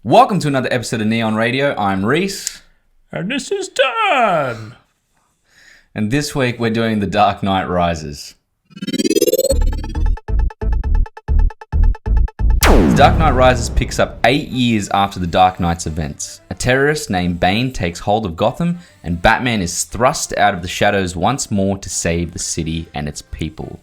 Welcome to another episode of Neon Radio. I'm Reece. And this is Dan. And this week we're doing The Dark Knight Rises. The Dark Knight Rises picks up 8 years after the Dark Knight's events. A terrorist named Bane takes hold of Gotham, and Batman is thrust out of the shadows once more to save the city and its people.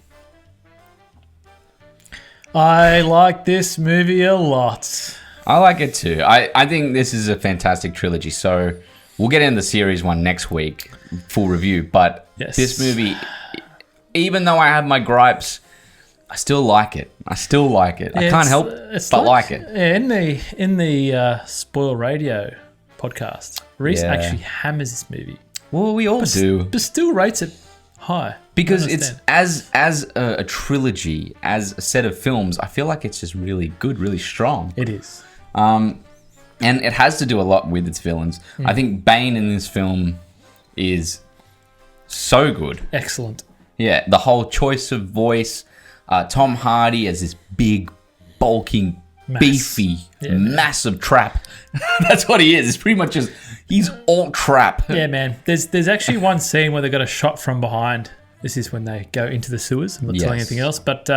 I like this movie a lot. I like it too. I think this is a fantastic trilogy, so we'll get into the series one next week, full review. But This movie, even though I have my gripes, I still like it. I can't help but like it. Yeah, in the Spoil Radio podcast, Reece actually hammers this movie. Well, we all do. But still rates it high. Because it's as a trilogy, as a set of films, I feel like it's just really good, really strong. It is. And it has to do a lot with its villains. I think Bane in this film is so good. Excellent. Yeah, the whole choice of voice, Tom Hardy as this big, bulking, beefy, massive trap. That's what he is. It's pretty much just, he's all trap. Yeah, man. There's actually one scene where they got a shot from behind. This is when they go into the sewers. I'm not telling anything else, but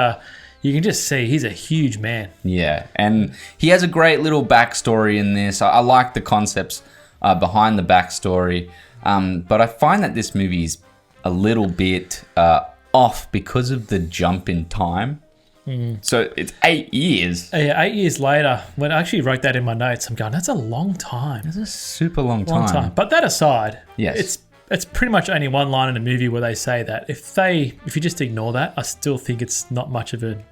you can just see he's a huge man. Yeah, and he has a great little backstory in this. I like the concepts behind the backstory, but I find that this movie is a little bit off because of the jump in time. So it's 8 years. Yeah, 8 years later, when I actually wrote that in my notes, I'm going, that's a long time. That's a super long time. But that aside, yes, it's pretty much only one line in a movie where they say that. If you just ignore that, I still think it's not much of a...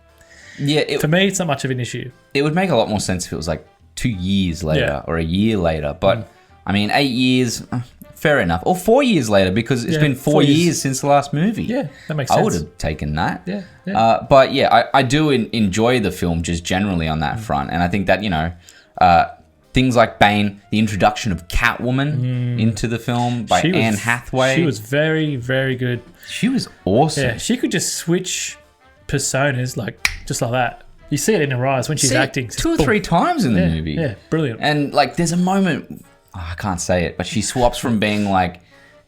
Yeah, for me, it's not much of an issue. It would make a lot more sense if it was like 2 years later or a year later. But, I mean, 8 years, fair enough. Or 4 years later, because it's been 4 years since the last movie. Yeah, that makes sense. I would have taken that. Yeah. But, yeah, I do enjoy the film just generally on that front. And I think that, things like Bane, the introduction of Catwoman into the film by Anne Hathaway. She was very, very good. She was awesome. Yeah, she could just switch personas just like that. You see it in her eyes when she's acting. 2 or 3 times in the movie. Yeah, brilliant. And there's a moment, I can't say it, but she swaps from being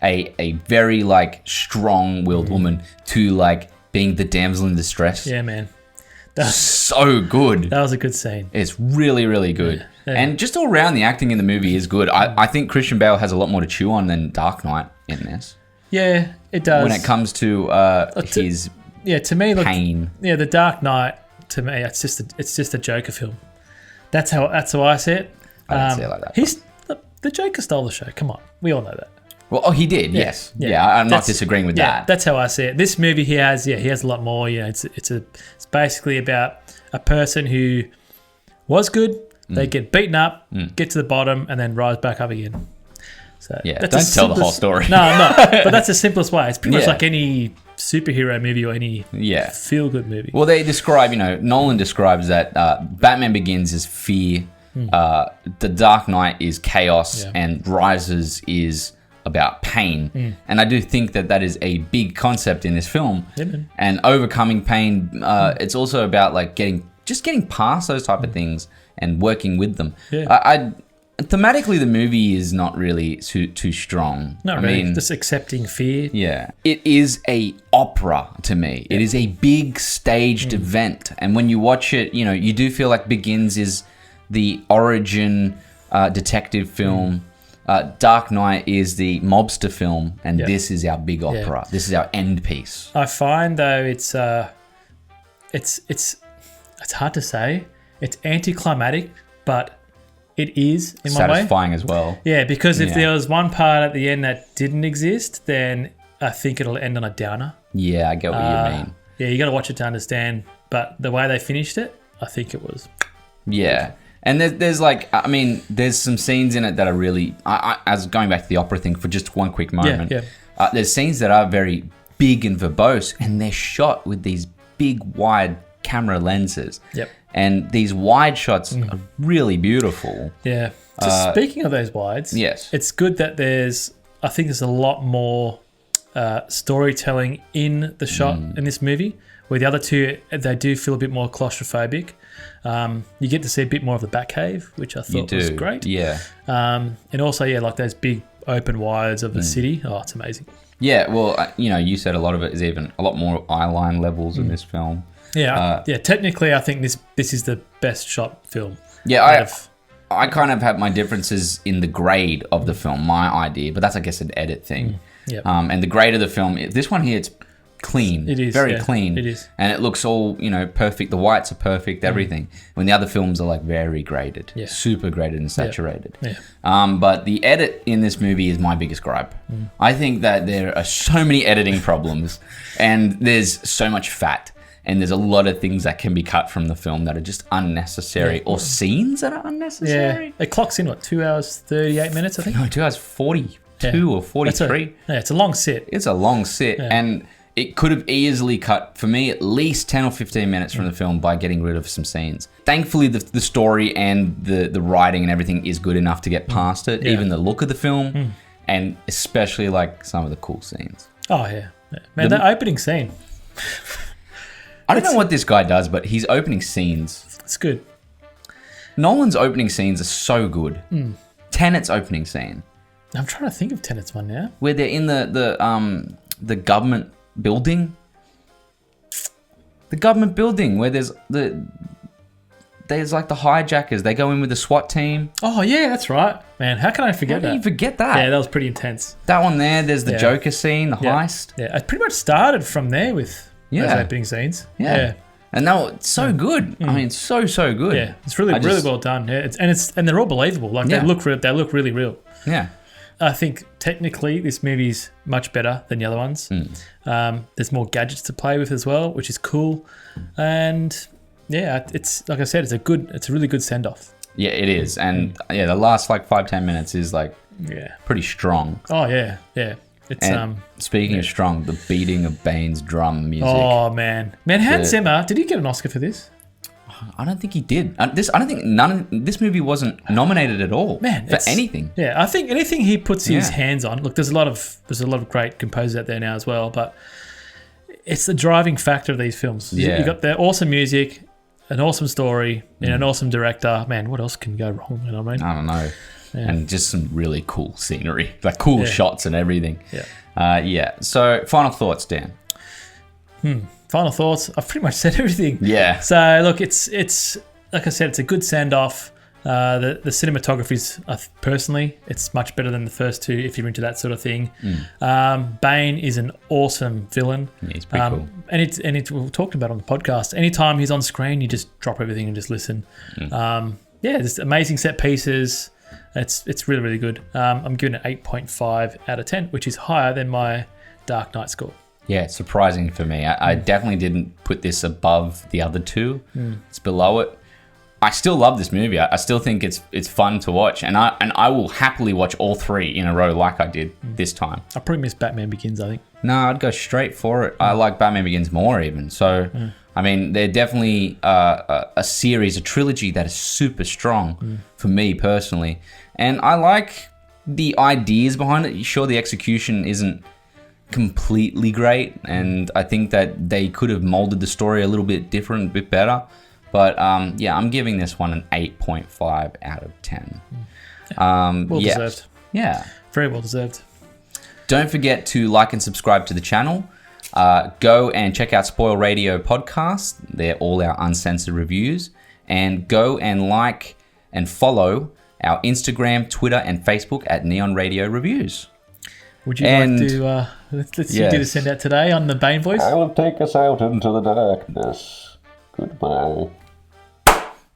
a very strong-willed woman to being the damsel in distress. Yeah, man. So good. That was a good scene. It's really, really good. Yeah. And just all around, the acting in the movie is good. I think Christian Bale has a lot more to chew on than Dark Knight in this. Yeah, it does. When it comes to his to me, pain. The Dark Knight, to me, it's just a Joker film. That's how I see it. I don't see it like that. The Joker stole the show. Come on, we all know that. Well, he did. Yes. Yeah, I'm not disagreeing with that. That's how I see it. This movie, he has a lot more. It's basically about a person who was good. They get beaten up, get to the bottom, and then rise back up again. So don't tell the whole story. No, I'm not. But that's the simplest way. It's pretty much like any superhero movie or any feel-good movie. Well, they describe, Nolan describes that Batman Begins is fear, The Dark Knight is chaos, and Rises is about pain. And I do think that is a big concept in this film. Yeah, man. And overcoming pain, it's also about getting past those type of things and working with them. Yeah. Thematically, the movie is not really too strong. Not really. Just accepting fear. Yeah. It is a opera to me. Yeah. It is a big staged event. And when you watch it, you do feel like Begins is the origin detective film. Dark Knight is the mobster film. And this is our big opera. This is our end piece. I find, though, it's hard to say. It's anticlimactic, but it is in my way. Satisfying as well. Yeah, because if there was one part at the end that didn't exist, then I think it'll end on a downer. Yeah, I get what you mean. Yeah, you got to watch it to understand. But the way they finished it, I think it was. Yeah. And there's some scenes in it that are really, as going back to the opera thing for just one quick moment, there's scenes that are very big and verbose, and they're shot with these big, wide camera lenses. Yep. And these wide shots are really beautiful. Yeah. So speaking of those wides, it's good that there's a lot more storytelling in the shot in this movie, where the other two, they do feel a bit more claustrophobic. You get to see a bit more of the Batcave, which I thought was great. Yeah. And also, like those big open wides of the city. Oh, it's amazing. Yeah, well, you said a lot of it is even a lot more eyeline levels in this film. Yeah, technically, I think this is the best shot film. Yeah, I kind of have my differences in the grade of the film, my idea, but that's, I guess, an edit thing. Yep. And the grade of the film, this one here, it's clean. It is. Very clean. It is. And it looks all, perfect. The whites are perfect, everything. When the other films are, like, very graded. Yeah. Super graded and saturated. Yeah. But the edit in this movie is my biggest gripe. I think that there are so many editing problems, and there's so much fat. And there's a lot of things that can be cut from the film that are just unnecessary, or scenes that are unnecessary. Yeah, it clocks in, 2 hours, 38 minutes, I think? No, 2 hours 42 or 43. It's a long sit. It's a long sit. Yeah. And it could have easily cut, for me, at least 10 or 15 minutes from the film by getting rid of some scenes. Thankfully, the story and the writing and everything is good enough to get past it. Even the look of the film, and especially, like, some of the cool scenes. Oh, yeah. Man, that opening scene... I don't know what this guy does, but his opening scenes... It's good. Nolan's opening scenes are so good. Tenet's opening scene. I'm trying to think of Tenet's one now. Where they're in the government building. The government building where there's like the hijackers. They go in with the SWAT team. Oh, yeah, that's right. Man, how can I forget that? How do you forget that? Yeah, that was pretty intense. That one there, there's the Joker scene, the heist. Yeah, it pretty much started from there with... those opening scenes. Yeah. And it's so good. I mean, so good. Yeah, it's really well done. Yeah, and they're all believable. Like they look really real. Yeah. I think technically this movie's much better than the other ones. There's more gadgets to play with as well, which is cool. And yeah, it's like I said, it's a really good send off. Yeah, it is. And the last 5-10 minutes is pretty strong. Oh yeah. It's speaking of strong, the beating of Bane's drum music. Oh man, Hans Zimmer, did he get an Oscar for this? I don't think he did. I don't think this movie wasn't nominated at all for anything. Yeah, I think anything he puts his hands on. Look, there's a lot of great composers out there now as well, but it's the driving factor of these films. Yeah. You got the awesome music, an awesome story, and an awesome director. Man, what else can go wrong? You know what I mean? I don't know. Yeah. And just some really cool scenery, like cool shots and everything. Yeah. So, final thoughts, Dan. Final thoughts. I've pretty much said everything. Yeah. So look, it's like I said, it's a good send off. The cinematography's personally, it's much better than the first two if you're into that sort of thing. Bane is an awesome villain. Yeah, he's pretty cool. And we've talked about it on the podcast. Anytime he's on screen, you just drop everything and just listen. There's amazing set pieces. It's really, really good. I'm giving it 8.5 out of 10, which is higher than my Dark Knight score. Yeah, surprising for me. I definitely didn't put this above the other two. It's below it. I still love this movie. I still think it's fun to watch, and I will happily watch all three in a row like I did this time. I probably missed Batman Begins, I think. No, I'd go straight for it. I like Batman Begins more even. So, I mean, they're definitely a series, a trilogy that is super strong for me personally. And I like the ideas behind it. Sure, the execution isn't completely great, and I think that they could have molded the story a little bit different, a bit better. But I'm giving this one an 8.5 out of 10. Well deserved. Yeah. Very well deserved. Don't forget to like and subscribe to the channel. Go and check out Spoil Radio Podcast. They're all our uncensored reviews. And go and like and follow our Instagram, Twitter, and Facebook at Neon Radio Reviews. Would you like to let's do the send out today on the Bane voice? I will take us out into the darkness. Goodbye.